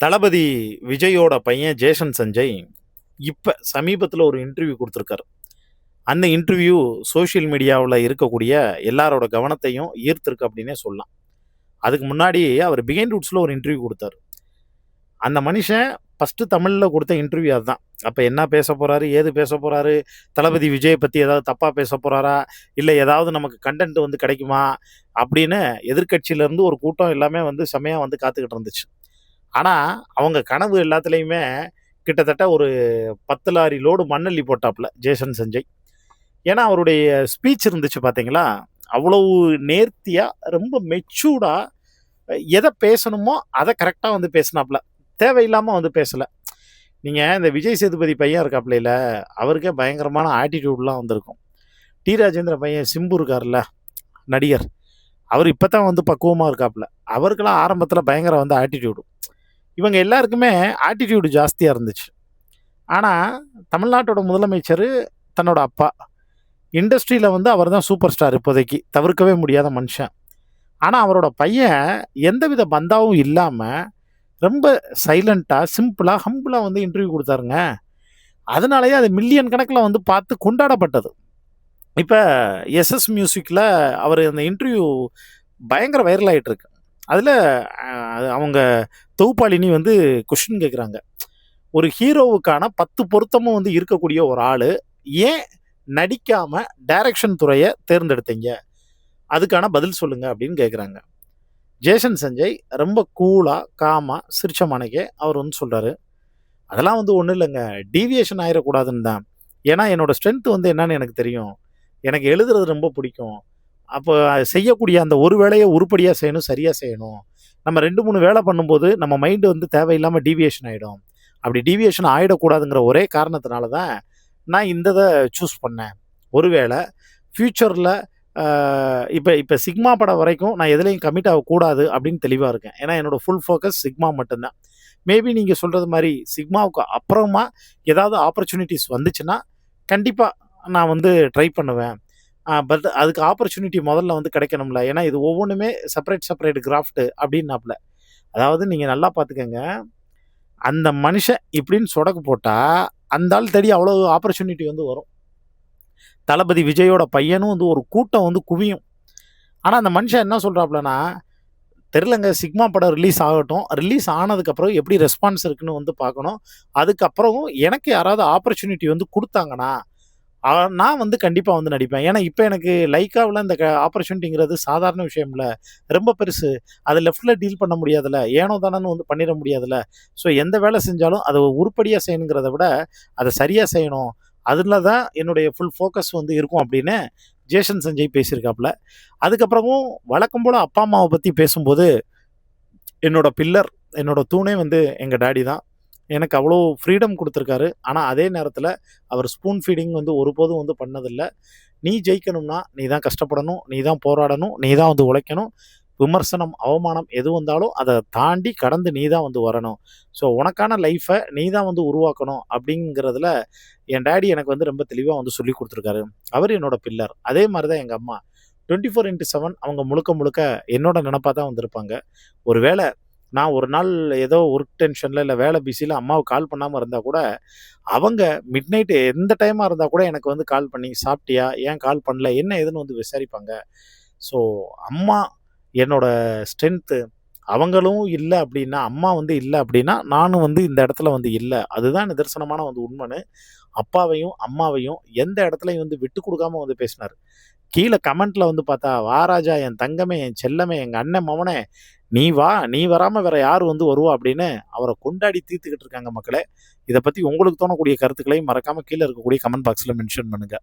தளபதி விஜயோட பையன் ஜேசன் சஞ்சய் இப்போ சமீபத்தில் ஒரு இன்டர்வியூ கொடுத்துருக்காரு. அந்த இன்டர்வியூ சோஷியல் மீடியாவில் இருக்கக்கூடிய எல்லாரோட கவனத்தையும் ஈர்த்திருக்கு அப்படின்னே சொல்லலாம். அதுக்கு முன்னாடி அவர் பிகைண்ட் ரூட்ஸில் ஒரு இன்டர்வியூ கொடுத்தாரு. அந்த மனுஷன் ஃபஸ்ட்டு தமிழில் கொடுத்த இன்டர்வியூ அதுதான். அப்போ என்ன பேச போகிறாரு, ஏது பேச போகிறாரு, தளபதி விஜயை பற்றி ஏதாவது தப்பாக பேச போகிறாரா, இல்லை ஏதாவது நமக்கு கண்டென்ட் வந்து கிடைக்குமா அப்படின்னு எதிர்க்கட்சியிலேருந்து ஒரு கூட்டம் எல்லாமே வந்து செம்மையாக வந்து காத்துக்கிட்டு இருந்துச்சு. ஆனால் அவங்க கனவு எல்லாத்துலேயுமே கிட்டத்தட்ட ஒரு 10 லாரி லோடு மண்ணள்ளி போட்டாப்புல ஜேசன் சஞ்சய். ஏன்னா அவருடைய ஸ்பீச் இருந்துச்சு பார்த்தீங்களா, அவ்வளவு நேர்த்தியாக ரொம்ப மெச்சூர்டாக எதை பேசணுமோ அதை கரெக்டாக வந்து பேசினாப்புல, தேவையில்லாமல் வந்து பேசலை. நீங்கள் இந்த விஜய் சேதுபதி பையன் இருக்காப்புல, அவருக்கே பயங்கரமான ஆட்டிடியூட்லாம் வந்திருக்கும். டி ராஜேந்திர பையன் சிம்பு இருக்கார்ல நடிகர், அவர் இப்போ தான் வந்து பக்குவமாக இருக்காப்புல. அவருக்கெல்லாம் ஆரம்பத்தில் பயங்கர வந்து ஆட்டிடியூடு. இவங்க எல்லாருக்குமே ஆட்டிடியூடு ஜாஸ்தியாக இருந்துச்சு. ஆனால் தமிழ்நாட்டோட முதலமைச்சர் தன்னோட அப்பா, இண்டஸ்ட்ரியில் வந்து அவர் தான் சூப்பர் ஸ்டார், இப்போதைக்கு தவிர்க்கவே முடியாத மனுஷன். ஆனால் அவரோட பையன் எந்தவித பந்தாவும் இல்லாமல் ரொம்ப சைலண்ட்டாக சிம்பிளாக ஹம்பிளாக வந்து இன்டர்வியூ கொடுத்தாருங்க. அதனாலேயே அது மில்லியன் கணக்கில் வந்து பார்த்து கொண்டாடப்பட்டது. இப்போ எஸ்எஸ் மியூசிக்கில் அவர் அந்த இன்டர்வியூ பயங்கர வைரல் ஆகிட்டு இருக்கு. அதில் அவங்க தொகுப்பாளினி வந்து கொஷின் கேட்குறாங்க, ஒரு ஹீரோவுக்கான 10 பொருத்தமும் வந்து இருக்கக்கூடிய ஒரு ஆள் ஏன் நடிக்காமல் டைரக்ஷன் துறையை தேர்ந்தெடுத்தீங்க, அதுக்கான பதில் சொல்லுங்கள் அப்படின்னு கேட்குறாங்க. ஜேசன் சஞ்சய் ரொம்ப கூலாக காமாக சிரிச்ச மனைக்கே அவர் வந்து சொல்கிறாரு, அதெல்லாம் வந்து ஒன்றும் இல்லைங்க, டீவியேஷன் ஆகிடக்கூடாதுன்னு தான். ஏன்னா என்னோடய ஸ்ட்ரென்த் வந்து என்னன்னு எனக்கு தெரியும், எனக்கு எழுதுறது ரொம்ப பிடிக்கும். அப்போ செய்யக்கூடிய அந்த ஒரு வேலையை உருப்படியாக செய்யணும், சரியாக செய்யணும். நம்ம 2-3 வேலை பண்ணும்போது நம்ம மைண்டு வந்து தேவையில்லாமல் டீவியேஷன் ஆகிடும். அப்படி டீவியேஷன் ஆகிடக்கூடாதுங்கிற ஒரே காரணத்தினால தான் நான் இந்த இதை சூஸ் பண்ணேன். ஒருவேளை ஃப்யூச்சரில் இப்போ இப்போ சிக்மா படம் வரைக்கும் நான் எதுலேயும் கமிட் ஆகக்கூடாது அப்படின்னு தெளிவாக இருக்கேன். ஏன்னா என்னோடய ஃபுல் ஃபோக்கஸ் சிக்மா மட்டும்தான். மேபி நீங்கள் சொல்கிறது மாதிரி சிக்மாவுக்கு அப்புறமா ஏதாவது ஆப்பர்ச்சுனிட்டிஸ் வந்துச்சுன்னா கண்டிப்பாக நான் வந்து ட்ரை பண்ணுவேன். பட் அதுக்கு ஆப்பர்ச்சுனிட்டி முதல்ல வந்து கிடைக்கணும்ல. ஏன்னா இது ஒவ்வொன்றுமே செப்பரேட் கிராஃப்ட்டு அப்படின்னாப்புல. அதாவது நீங்கள் நல்லா பார்த்துக்கங்க, அந்த மனுஷன் இப்படின்னு சொடக்கு போட்டால் அந்த ஆள் தேடி அவ்வளோ ஆப்பர்ச்சுனிட்டி வந்து வரும். தளபதி விஜயோட பையனும் வந்து ஒரு கூட்டம் வந்து குவியும். ஆனால் அந்த மனுஷன் என்ன சொல்கிறாப்புலனா, தெரிலங்க, சிக்மா படம் ரிலீஸ் ஆகட்டும், ரிலீஸ் ஆனதுக்கப்புறம் எப்படி ரெஸ்பான்ஸ் இருக்குன்னு வந்து பார்க்கணும். அதுக்கப்புறம் எனக்கு யாராவது ஆப்பர்ச்சுனிட்டி வந்து கொடுத்தாங்கன்னா நான் வந்து கண்டிப்பாக வந்து நடிப்பேன். ஏன்னா இப்போ எனக்கு லைக்காவில் இந்த ஆப்பர்ச்சுனிட்டிங்கிறது சாதாரண விஷயம் இல்லை, ரொம்ப பெருசு. அதை லெஃப்டில் டீல் பண்ண முடியாதுல்ல, ஏனோ தானன்னு வந்து பண்ணிட முடியாதுல்ல. ஸோ எந்த வேலை செஞ்சாலும் அதை உருப்படியாக செய்யணுங்கிறத விட அதை சரியாக செய்யணும், அதில் தான் என்னுடைய ஃபுல் ஃபோக்கஸ் வந்து இருக்கும் அப்படின்னு ஜேசன் சஞ்சய் பேசியிருக்காப்புல. அதுக்கப்புறமும் வழக்கம் போல் அப்பா அம்மாவை பற்றி பேசும்போது, என்னோட பில்லர், என்னோட தூணே வந்து எங்கள் டேடி தான். எனக்கு அவ்வளோ ஃப்ரீடம் கொடுத்துருக்காரு. ஆனால் அதே நேரத்தில் அவர் ஸ்பூன் ஃபீடிங் வந்து ஒருபோதும் வந்து பண்ணதில்லை. நீ ஜெயிக்கணும்னா நீ தான் கஷ்டப்படணும், நீ தான் போராடணும், நீ தான் வந்து உழைக்கணும். விமர்சனம், அவமானம் எது வந்தாலும் அதை தாண்டி கடந்து நீ தான் வந்து வரணும். ஸோ உனக்கான லைஃப்பை நீ தான் வந்து உருவாக்கணும் அப்படிங்கிறதுல என் டேடி எனக்கு வந்து ரொம்ப தெளிவாக வந்து சொல்லி கொடுத்துருக்காரு. அவர் என்னோட பில்லர். அதே மாதிரி தான் எங்கள் அம்மா 24/7 அவங்க முழுக்க முழுக்க என்னோட நினப்பாக தான் வந்திருப்பாங்க. ஒரு வேளை நான் ஒரு நாள் ஏதோ ஒர்க் டென்ஷனில் இல்லை வேலை பிஸியில் அம்மாவுக்கு கால் பண்ணாமல் இருந்தால் கூட, அவங்க மிட் நைட்டு எந்த டைமாக இருந்தால் கூட எனக்கு வந்து கால் பண்ணி, சாப்பிட்டியா, ஏன் கால் பண்ணல, என்ன ஏதுன்னு வந்து விசாரிப்பாங்க. ஸோ அம்மா என்னோட ஸ்ட்ரென்த்து. அவங்களும் இல்லை அப்படின்னா, அம்மா வந்து இல்லை அப்படின்னா நானும் வந்து இந்த இடத்துல வந்து இல்லை. அதுதான் நிதர்சனமான வந்து உண்மைன்னு அப்பாவையும் அம்மாவையும் எந்த இடத்துலையும் வந்து விட்டு கொடுக்காம வந்து பேசினார். கீழே கமெண்ட்டில் வந்து பார்த்தா, வா ராஜா, என் தங்கமே, என் செல்லமே, எங்கள் அண்ணன் மவனே, நீ வா, நீ வராமல் வேற யார் வந்து வருவா அப்படின்னு அவரை கொண்டாடி தீர்த்துக்கிட்டு இருக்காங்க மக்களே. இதை பற்றி உங்களுக்கு தோணக்கூடிய கருத்துக்களையும் மறக்காமல் கீழே இருக்கக்கூடிய கமெண்ட் பாக்ஸில் மென்ஷன் பண்ணுங்கள்.